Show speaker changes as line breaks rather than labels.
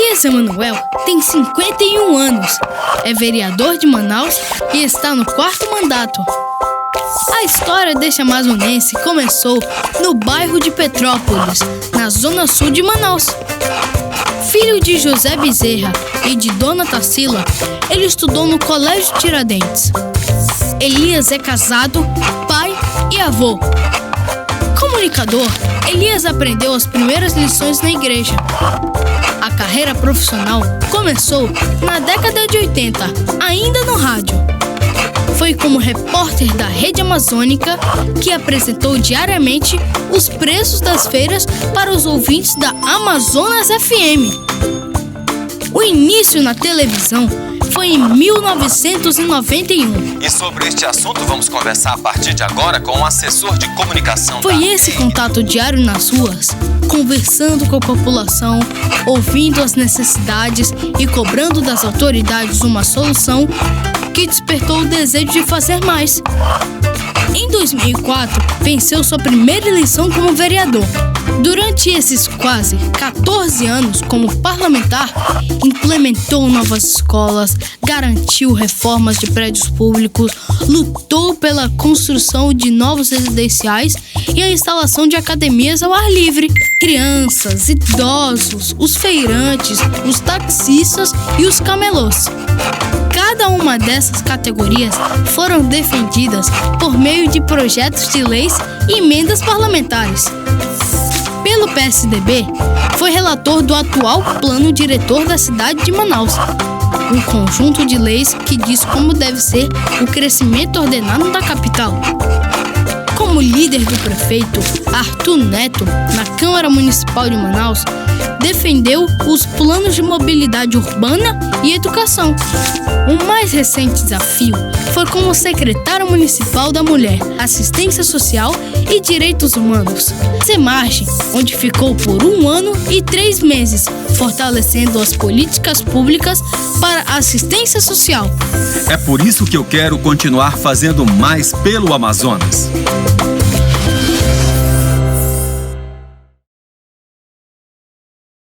Elias Emanuel tem 51 anos, é vereador de Manaus e está no 4º mandato. A história deste amazonense começou no bairro de Petrópolis, na zona sul de Manaus. Filho de José Bezerra e de Dona Tarsila, ele estudou no Colégio Tiradentes. Elias é casado, pai e avô. Comunicador, Elias aprendeu as primeiras lições na igreja. A carreira profissional começou na década de 80, ainda no rádio. Foi como repórter da Rede Amazônica que apresentou diariamente os preços das feiras para os ouvintes da Amazonas FM. O início na televisão foi em 1991.
E sobre este assunto vamos conversar a partir de agora com um assessor de comunicação.
Foi esse contato diário nas ruas, conversando com a população, ouvindo as necessidades e cobrando das autoridades uma solução, que despertou o desejo de fazer mais. Em 2004, venceu sua primeira eleição como vereador. Durante esses quase 14 anos como parlamentar, implementou novas escolas, garantiu reformas de prédios públicos, lutou pela construção de novos residenciais e a instalação de academias ao ar livre. Crianças, idosos, os feirantes, os taxistas e os camelôs. Cada uma dessas categorias foram defendidas por meio de projetos de leis e emendas parlamentares. Pelo PSDB, foi relator do atual plano diretor da cidade de Manaus, um conjunto de leis que diz como deve ser o crescimento ordenado da capital. Como líder do prefeito Arthur Neto na Câmara Municipal de Manaus, defendeu os planos de mobilidade urbana e educação. O mais recente desafio foi como secretário municipal da Mulher, Assistência Social e Direitos Humanos, Semarge, onde ficou por 1 ano e 3 meses, fortalecendo as políticas públicas para a assistência social.
É por isso que eu quero continuar fazendo mais pelo Amazonas.